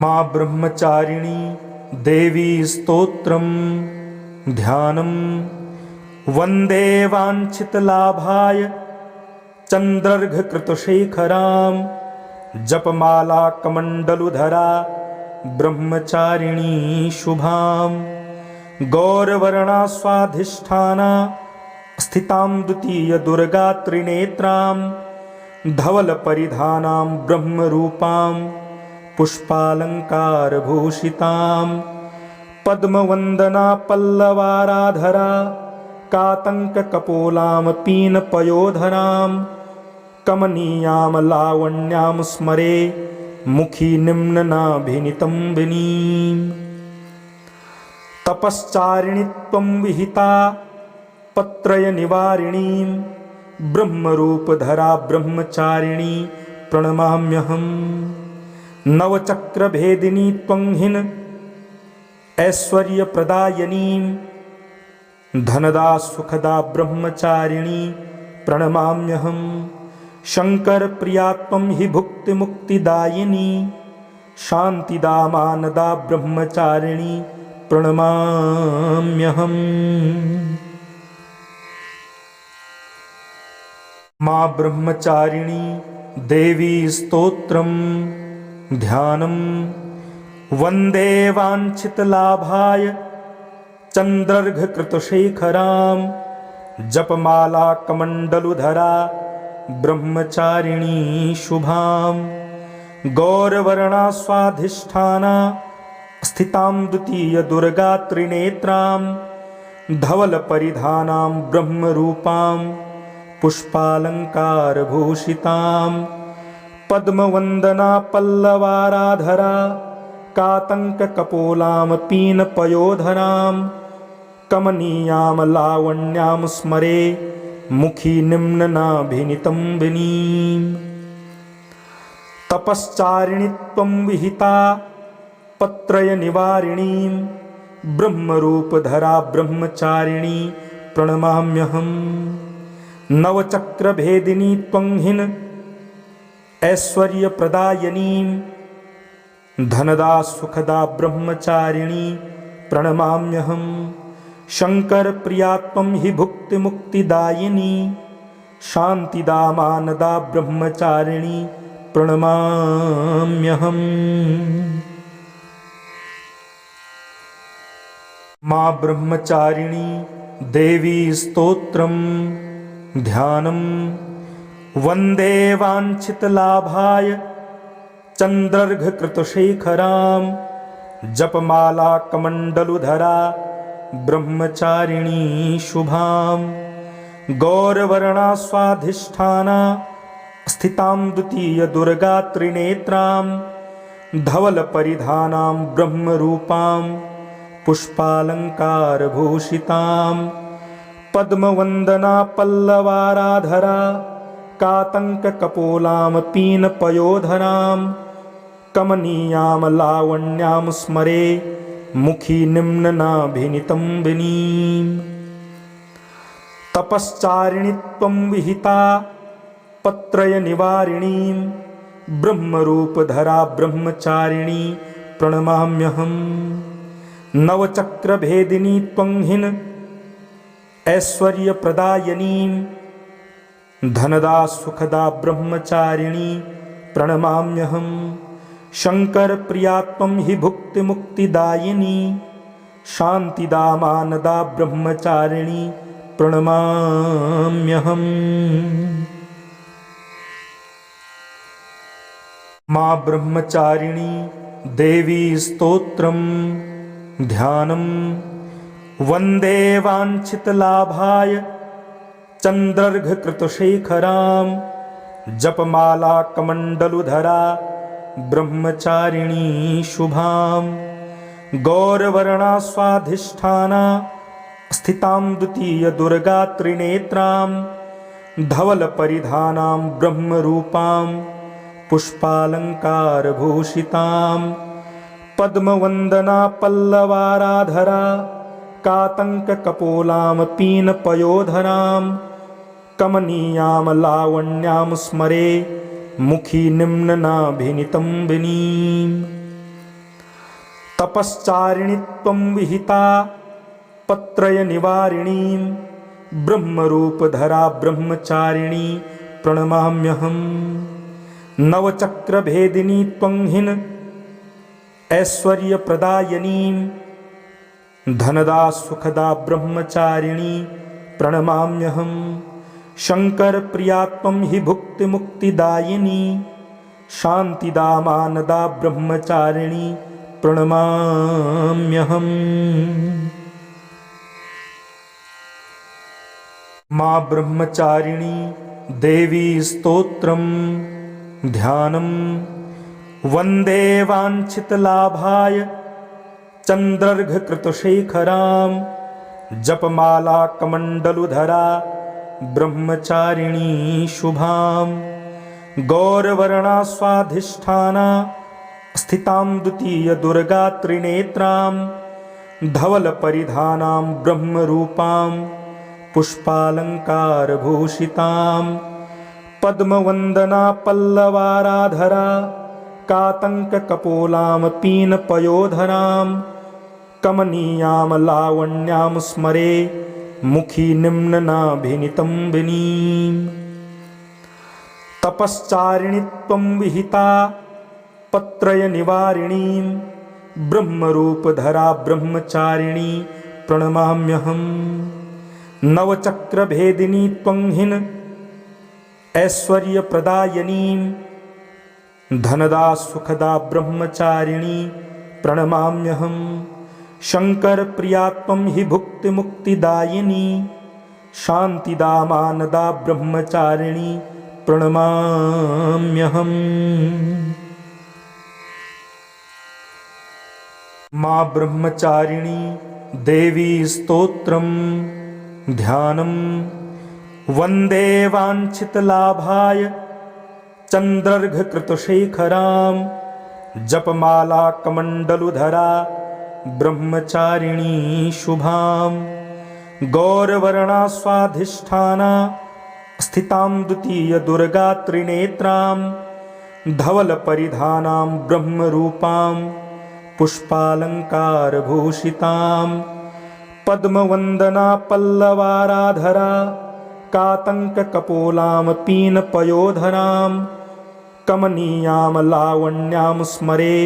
माँ ब्रह्मचारिणी देवी स्तोत्रम ध्यानम वंदे वांछितलाभाय चंद्रर्घकृतशेखरां जपमाला कमंडलुधरा ब्रह्मचारिणी शुभां गौरवर्णा स्वाधिष्ठाना स्थितां द्वितीय दुर्गा त्रिनेत्रां धवल परिधानां ब्रह्मरूपां पुष्पालंकारभूषितां पद्मवंदना पल्लवाराधरा कातंक कपोलां पीनपयोधरां कमनीयां लावण्यां स्मरे मुखी निम्ननाभिनितंबिनीं तपश्चारिणी त्वं विहिता पत्रय निवारिणीं ब्रह्मरूपधरा ब्रह्मचारिणी प्रणमाम्यहम् नवचक्रभेदिनी त्वं हिन ऐश्वर्यप्रदायिनीं धनदा सुखदा ब्रह्मचारिणी प्रणमाम्यहम् शंकर प्रिया त्वं हि भुक्तिमुक्तिदायिनी शांतिदा मानदा ब्रह्मचारिणी प्रणमाम्यहम्। माँ ब्रह्मचारिणी देवी स्तोत्रम ध्यानम वंदे वांछितलाभाय चंद्रर्घकृतशेखरां जपमाला कमंडलुधरा ब्रह्मचारिणी शुभां गौरवर्णा स्वाधिष्ठाना स्थितां द्वितीय दुर्गा त्रिनेत्रां धवल परिधानां ब्रह्मरूपां पुष्पालंकारभूषितां पद्मवंदना पल्लवाराधरा कातंक कपोलां पीनपयोधरां कमनीयां लावण्यां स्मरे मुखी निम्ननाभिनितंबिनीं तपश्चारिणी त्वं विहिता पत्रय निवारिणीं ब्रह्मरूपधरा ब्रह्मचारिणी प्रणमाम्यहम् नवचक्रभेदिनी त्वं हिन ऐश्वर्यप्रदायिनीं धनदा सुखदा ब्रह्मचारिणी प्रणमाम्यहम् शंकर प्रिया त्वं हि भुक्तिमुक्तिदायिनी शांतिदा मानदा ब्रह्मचारिणी प्रणमाम्यहम्। माँ ब्रह्मचारिणी देवी स्तोत्रम ध्यानम वंदे वांछितलाभाय चंद्रर्घकृतशेखरां जपमाला कमंडलुधरा ब्रह्मचारिणी शुभां गौरवर्णा स्वाधिष्ठाना स्थितां द्वितीय दुर्गा त्रिनेत्रां धवल परिधानां ब्रह्मरूपां पुष्पालंकारभूषितां पद्मवंदना पल्लवाराधरा कातंक कपोलां पीनपयोधरां कमनीयां लावण्यां स्मरे मुखी निम्ननाभिनितंबिनीं तपश्चारिणी त्वं विहिता पत्रय निवारिणीं ब्रह्मरूपधरा ब्रह्मचारिणी प्रणमाम्यहम् नवचक्रभेदिनी त्वं हिन ऐश्वर्यप्रदायिनीं धनदा सुखदा ब्रह्मचारिणी प्रणमाम्यहम् शंकर प्रिया त्वं हि भुक्तिमुक्तिदायिनी शांतिदा मानदा ब्रह्मचारिणी प्रणमाम्यहम्। माँ ब्रह्मचारिणी देवी स्तोत्रम ध्यानम वंदे वांछितलाभाय चंद्रर्घकृतशेखरां जपमाला कमंडलुधरा ब्रह्मचारिणी शुभां गौरवर्णा स्वाधिष्ठाना स्थितां द्वितीय दुर्गा त्रिनेत्रां धवल परिधानां ब्रह्मरूपां पुष्पालंकारभूषितां पद्मवंदना पल्लवाराधरा कातंक कपोलां पीनपयोधरां कमनीयां लावण्यां स्मरे मुखी निम्ननाभिनितंबिनीं तपश्चारिणी त्वं विहिता पत्रय निवारिणीं ब्रह्मरूपधरा ब्रह्मचारिणी प्रणमाम्यहम्। नवचक्रभेदिनी त्वं हिन ऐश्वर्यप्रदायिनीं धनदा सुखदा ब्रह्मचारिणी प्रणमाम्यहम्। शङ्करप्रिया त्वं हि भुक्तिमुक्तिदायिनी शान्तिदा मानदा ब्रह्मचारिणी प्रणमाम्यहम्। मां ब्रह्मचारिणी देवी स्तोत्रं ध्यानं वन्दे वाञ्छितलाभाय चन्द्रर्घकृतशेखरां जपमाला कमण्डलुधरा ब्रह्मचारिणी शुभां। गौरवर्णा स्वाधिष्ठाना स्थितां द्वितीय दुर्गा त्रिनेत्रां धवलपरिधानां ब्रह्मरूपां पुष्पालङ्कारभूषितां। पद्मवन्दना पल्लवाराधरा कातङ्ककपोलां पीनपयोधरां कमनीयां लावण्यां स्मरे मुखी निम्ननाभिनितम्बिनीम्। तपश्चारिणी त्वं विहिता पत्रय निवारिणीं ब्रह्मरूपधरा ब्रह्मचारिणी प्रणमाम्यहम्। नवचक्रभेदिनी त्वं हिन ऐश्वर्यप्रदायिनीं धनदा सुखदा ब्रह्मचारिणी प्रणमाम्यहम्। शङ्करप्रिया त्वं हि भुक्तिमुक्तिदायिनी शान्तिदा मानदा ब्रह्मचारिणी प्रणमाम्यहम्। मां ब्रह्मचारिणी देवी स्तोत्रं ध्यानं वन्दे वाञ्छितलाभाय चन्द्रर्घकृतशेखरां जपमाला कमण्डलुधरा ब्रह्मचारिणी शुभां। गौरवर्णा स्वाधिष्ठाना स्थितां द्वितीय दुर्गा त्रिनेत्रां धवलपरिधानां ब्रह्मरूपां पुष्पालङ्कारभूषितां। पद्मवन्दना पल्लवाराधरा कातङ्ककपोलां पीनपयोधरां कमनीयां लावण्यां स्मरे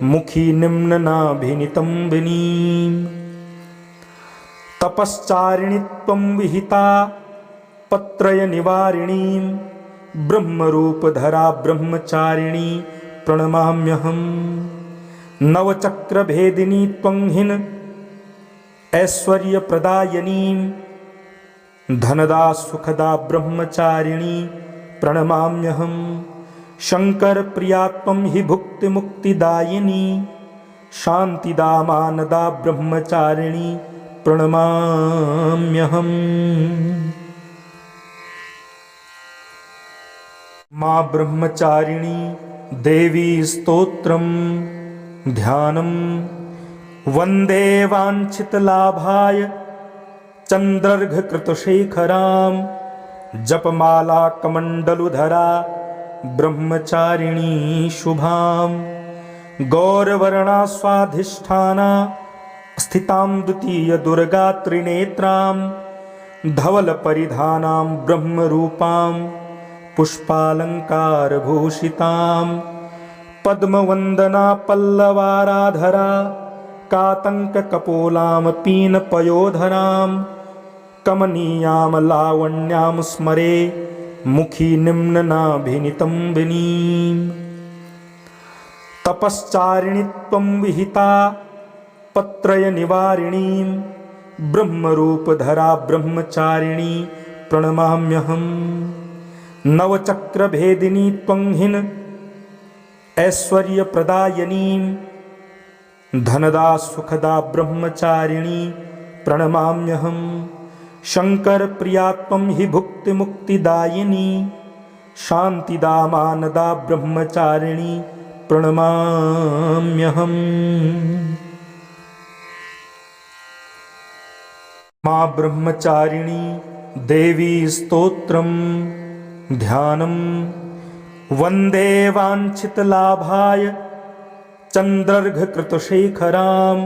मुखी निम्ननाभिनितम्बिनीम्। तपश्चारिणी त्वं विहिता पत्रय निवारिणीं ब्रह्मरूपधरा ब्रह्मचारिणी प्रणमाम्यहम्। नवचक्रभेदिनी त्वं हिन ऐश्वर्यप्रदायिनीं धनदा सुखदा ब्रह्मचारिणी प्रणमाम्यहम्। शङ्करप्रिया त्वं हि भुक्तिमुक्तिदायिनी शान्तिदा मानदा ब्रह्मचारिणी प्रणमाम्यहम्। मां ब्रह्मचारिणी देवी स्तोत्रं ध्यानं वन्दे वाञ्छितलाभाय चन्द्रर्घकृतशेखरां जपमाला कमण्डलुधरा ब्रह्मचारिणी शुभां। गौरवर्णा स्वाधिष्ठाना स्थितां द्वितीय दुर्गा त्रिनेत्रां धवलपरिधानां ब्रह्मरूपां पुष्पालङ्कारभूषितां। पद्मवन्दना पल्लवाराधरा कातङ्ककपोलां पीनपयोधरां कमनीयां लावण्यां स्मरे मुखी निम्ननाभिनितम्बिनीम्। तपश्चारिणी त्वं विहिता पत्रय निवारिणीं ब्रह्मरूपधरा ब्रह्मचारिणी प्रणमाम्यहम्। नवचक्रभेदिनी त्वं हिन ऐश्वर्यप्रदायिनीं धनदा सुखदा ब्रह्मचारिणी प्रणमाम्यहम्। शङ्करप्रिया त्वं हि भुक्तिमुक्तिदायिनी शान्तिदा मानदा ब्रह्मचारिणी प्रणमाम्यहम्। मां ब्रह्मचारिणी देवी स्तोत्रं ध्यानं वन्दे वाञ्छितलाभाय चन्द्रर्घकृतशेखरां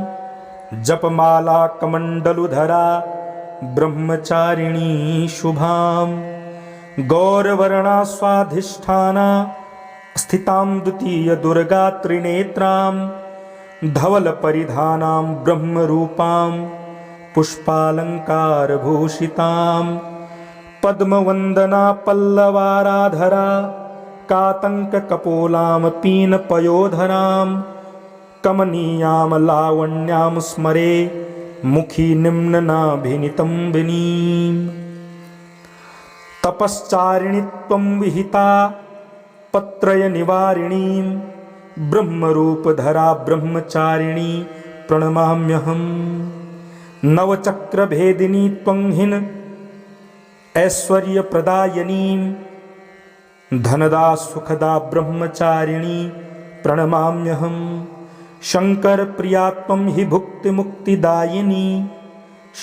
जपमाला कमण्डलुधरा ब्रह्मचारिणी शुभां गौरवर्णा स्वाधिष्ठाना स्थितां द्वितीय दुर्गा त्रिनेत्रां धवलपरिधानां ब्रह्मरूपां पुष्पालङ्कारभूषितां पद्मवन्दना पल्लवाराधरा कातङ्ककपोलां पीनपयोधरां कमनीयां लावण्यां स्मरे मुखी निम्ननाभिनितम्बिनीं तपश्चारिणी त्वं विहिता पत्रयनिवारिणीं ब्रह्मरूपधरा ब्रह्मचारिणी प्रणमाम्यहम् नवचक्रभेदिनी त्वं हिन ऐश्वर्यप्रदायिनीं धनदा सुखदा ब्रह्मचारिणी प्रणमाम्यहम् शङ्करप्रिया त्वं हि भुक्तिमुक्तिदायिनी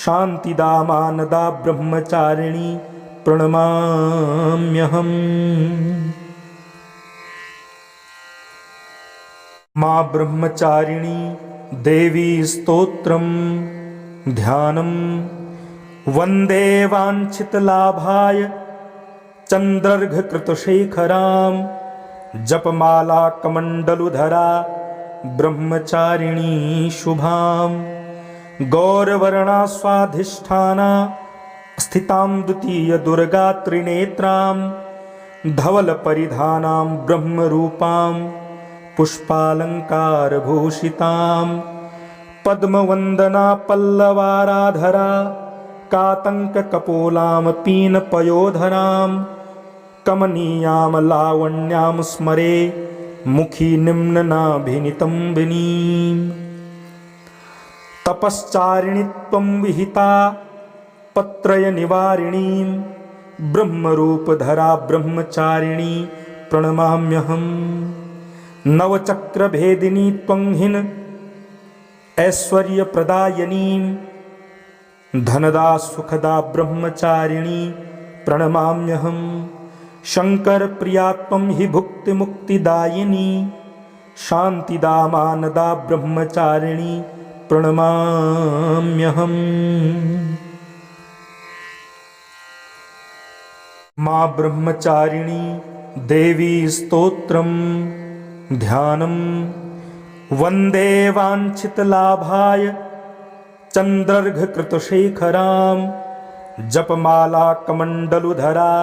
शान्तिदा मानदा ब्रह्मचारिणी प्रणमाम्यहम्। मां ब्रह्मचारिणी देवी स्तोत्रं ध्यानं वन्दे वाञ्छितलाभाय चन्द्रर्घकृतशेखरां जपमाला कमण्डलुधरा ब्रह्मचारिणी शुभां गौरवर्णा स्वाधिष्ठाना स्थितां द्वितीय दुर्गा त्रिनेत्रां धवलपरिधानां ब्रह्मरूपां पुष्पालङ्कारभूषितां पद्मवन्दना पल्लवाराधरा कातङ्ककपोलां पीनपयोधरां कमनीयां लावण्यां स्मरे मुखी निम्ननाभिनितम्बिनीं तपश्चारिणी त्वं विहिता पत्रयनिवारिणीं ब्रह्मरूपधरा ब्रह्मचारिणी प्रणमाम्यहम् नवचक्रभेदिनी त्वं हिन ऐश्वर्यप्रदायिनीं धनदा सुखदा ब्रह्मचारिणी प्रणमाम्यहम् शङ्करप्रिया त्वं हि भुक्तिमुक्तिदायिनी शान्तिदा मानदा ब्रह्मचारिणी प्रणमाम्यहम्। मां ब्रह्मचारिणी देवी स्तोत्रं ध्यानं वन्दे वाञ्छितलाभाय चन्द्रर्घकृतशेखरां जपमाला कमण्डलुधरा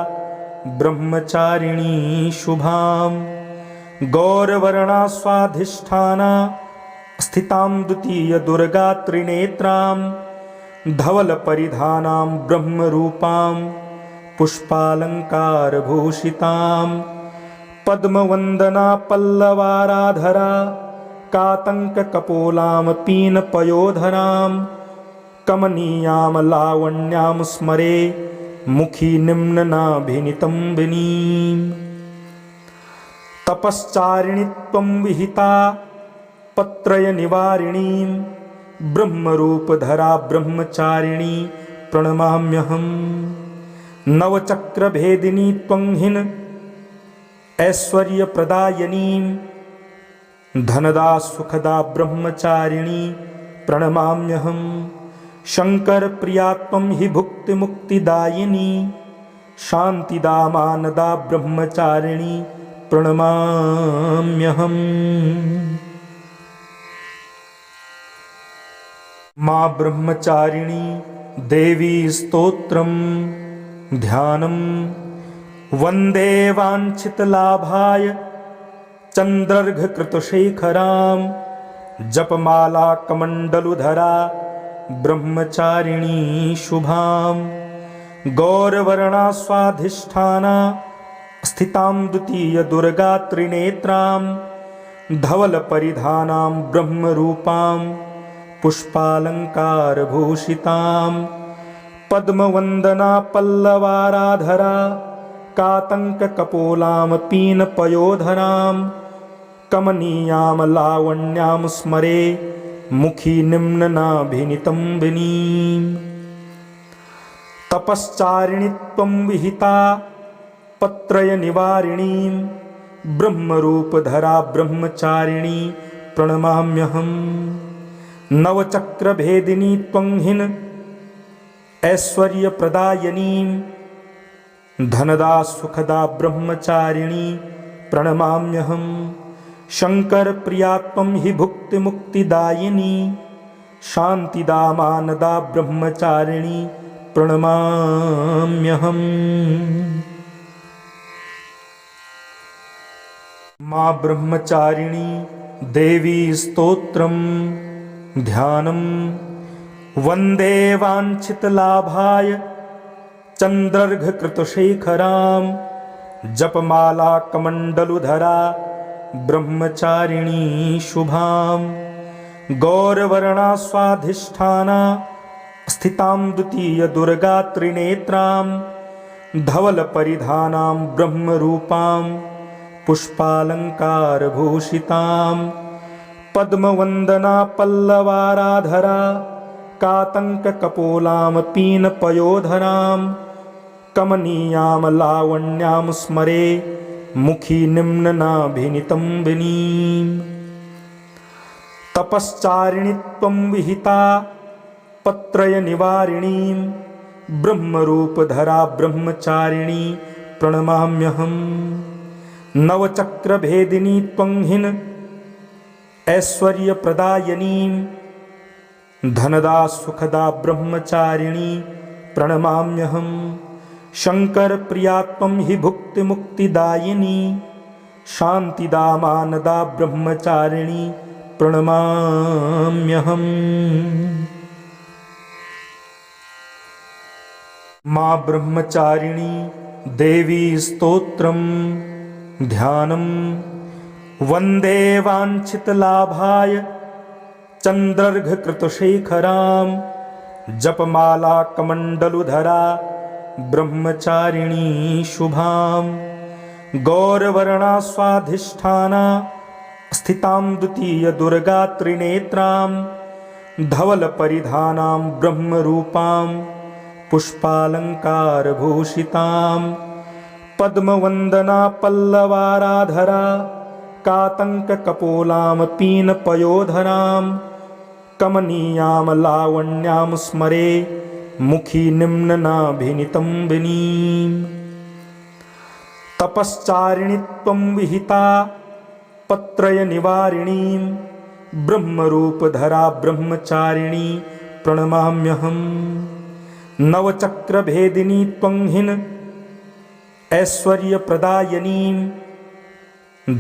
ब्रह्मचारिणी शुभां गौरवर्णा स्वाधिष्ठाना स्थितां द्वितीय दुर्गा त्रिनेत्रां धवलपरिधानां ब्रह्मरूपां पुष्पालङ्कारभूषितां पद्मवन्दना पल्लवाराधरा कातङ्ककपोलां पीनपयोधरां कमनीयां लावण्यां स्मरे मुखी निम्ननाभिनितम्बिनीं तपश्चारिणी त्वं विहिता पत्रयनिवारिणीं ब्रह्मरूपधरा ब्रह्मचारिणी प्रणमाम्यहम् नवचक्रभेदिनी त्वं हिन ऐश्वर्यप्रदायिनीं धनदा सुखदा ब्रह्मचारिणी प्रणमाम्यहम् शङ्करप्रिया त्वं हि भुक्तिमुक्तिदायिनी शान्तिदा मानदा ब्रह्मचारिणी प्रणमाम्यहम्। मां ब्रह्मचारिणी देवी स्तोत्रं ध्यानं वन्दे वाञ्छितलाभाय चन्द्रर्घकृतशेखरां जपमाला कमण्डलुधरा ब्रह्मचारिणी शुभां गौरवर्णा स्वाधिष्ठाना स्थितां द्वितीय दुर्गा त्रिनेत्रां धवलपरिधानां ब्रह्मरूपां पुष्पालङ्कारभूषितां पद्मवन्दना पल्लवाराधरा कातङ्ककपोलां पीनपयोधरां कमनीयां लावण्यां स्मरे मुखी निम्ननाभिनितम्बिनीं तपश्चारिणी त्वं विहिता पत्रयनिवारिणीं ब्रह्मरूपधरा ब्रह्मचारिणी प्रणमाम्यहम् नवचक्रभेदिनी त्वं हिन ऐश्वर्यप्रदायिनीं धनदा सुखदा ब्रह्मचारिणी प्रणमाम्यहम् शङ्करप्रिया त्वं हि भुक्तिमुक्तिदायिनी शान्तिदा मानदा ब्रह्मचारिणी प्रणमाम्यहम्। मां ब्रह्मचारिणी देवी स्तोत्रं ध्यानं वन्दे वाञ्छितलाभाय चन्द्रर्घकृतशेखरां जपमाला कमण्डलुधरा ब्रह्मचारिणी शुभां गौरवर्णा स्वाधिष्ठाना स्थितां द्वितीय दुर्गा त्रिनेत्रां धवलपरिधानां ब्रह्मरूपां पुष्पालङ्कारभूषितां पद्मवन्दना पल्लवाराधरा कातङ्ककपोलां पीनपयोधरां कमनीयां लावण्यां स्मरे मुखी निम्ननाभिनितम्बिनीं तपश्चारिणी त्वं विहिता पत्रयनिवारिणीं ब्रह्मरूपधरा ब्रह्मचारिणी प्रणमाम्यहम् नवचक्रभेदिनी त्वं हिन ऐश्वर्यप्रदायिनीं धनदा सुखदा ब्रह्मचारिणी प्रणमाम्यहम् शङ्करप्रिया त्वं हि भुक्तिमुक्तिदायिनी शान्तिदा मानदा ब्रह्मचारिणी प्रणमाम्यहम्। मां ब्रह्मचारिणी देवी स्तोत्रं ध्यानं वन्दे वाञ्छितलाभाय चन्द्रर्घकृतशेखरां जपमाला कमण्डलुधरा ब्रह्मचारिणी शुभां गौरवर्णा स्वाधिष्ठाना स्थितां द्वितीय दुर्गा त्रिनेत्रां धवलपरिधानां ब्रह्मरूपां पुष्पालङ्कारभूषितां पद्मवन्दना पल्लवाराधरा कातङ्ककपोलां पीनपयोधरां कमनीयां लावण्यां स्मरे मुखी निम्ननाभिनितम्बिनीं तपश्चारिणी त्वं विहिता पत्रयनिवारिणीं ब्रह्मरूपधरा ब्रह्मचारिणी प्रणमाम्यहम् नवचक्रभेदिनी त्वं हिन ऐश्वर्यप्रदायिनीं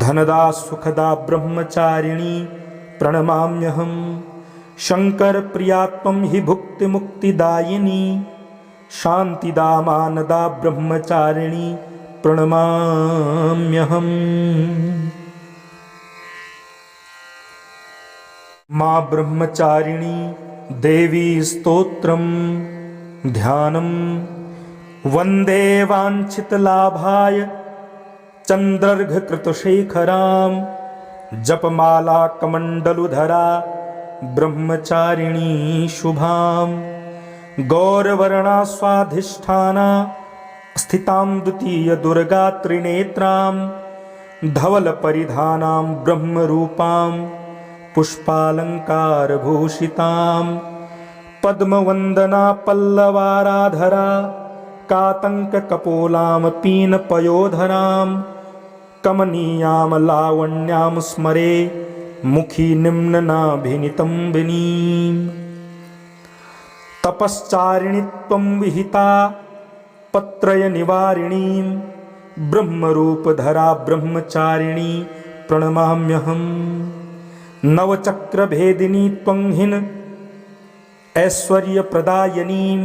धनदा सुखदा ब्रह्मचारिणी प्रणमाम्यहम् शङ्करप्रिया त्वं हि भुक्तिमुक्तिदायिनी शान्तिदा मानदा ब्रह्मचारिणी प्रणमाम्यहम्। मां ब्रह्मचारिणी देवी स्तोत्रं ध्यानं वन्दे वाञ्छितलाभाय चन्द्रर्घकृतशेखरां जपमाला कमण्डलुधरा ब्रह्मचारिणी शुभां गौरवर्णा स्वाधिष्ठाना स्थितां द्वितीय दुर्गा त्रिनेत्रां धवलपरिधानां ब्रह्मरूपां पुष्पालङ्कारभूषितां पद्मवन्दना पल्लवाराधरा कातङ्ककपोलां पीनपयोधरां कमनीयां लावण्यां स्मरे मुखी निम्ननाभिनितम्बिनीं तपश्चारिणी त्वं विहिता पत्रयनिवारिणीं ब्रह्मरूपधरा ब्रह्मचारिणी प्रणमाम्यहम् नवचक्रभेदिनी त्वं हिन ऐश्वर्यप्रदायिनीं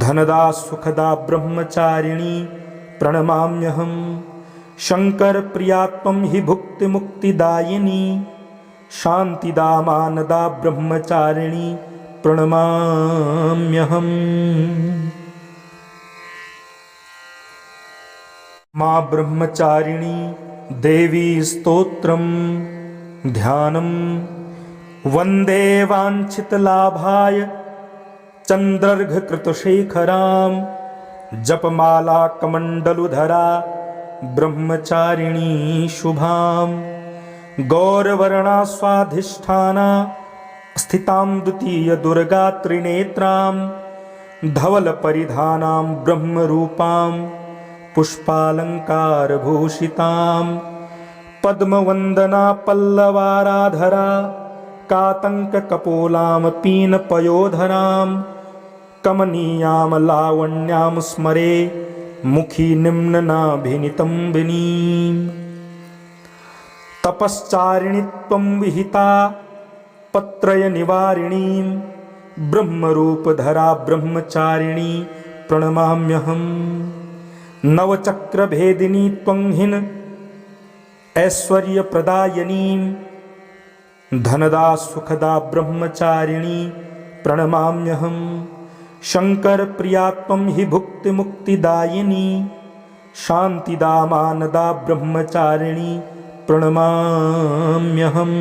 धनदा सुखदा ब्रह्मचारिणी प्रणमाम्यहम् शङ्करप्रिया त्वं हि भुक्तिमुक्तिदायिनी शान्तिदा मानदा ब्रह्मचारिणी प्रणमाम्यहम्। मां ब्रह्मचारिणी देवी स्तोत्रं ध्यानं वन्दे वाञ्छितलाभाय चन्द्रर्घकृतशेखरां जपमाला कमण्डलुधरा ब्रह्मचारिणी शुभां गौरवर्णा स्वाधिष्ठाना स्थितां द्वितीय दुर्गा त्रिनेत्रां धवलपरिधानां ब्रह्मरूपां पुष्पालङ्कारभूषितां पद्मवन्दना पल्लवाराधरा कातङ्ककपोलां पीनपयोधरां कमनीयां लावण्यां स्मरे मुखी निम्ननाभिनितम्बिनीं तपश्चारिणी त्वं विहिता पत्रयनिवारिणीं ब्रह्मरूपधरा ब्रह्मचारिणी प्रणमाम्यहम् नवचक्रभेदिनी त्वं हिन ऐश्वर्यप्रदायिनीं धनदा सुखदा ब्रह्मचारिणी प्रणमाम्यहम् शङ्करप्रिया त्वं हि भुक्तिमुक्तिदायिनी शान्तिदा मानदा ब्रह्मचारिणी प्रणमाम्यहम्।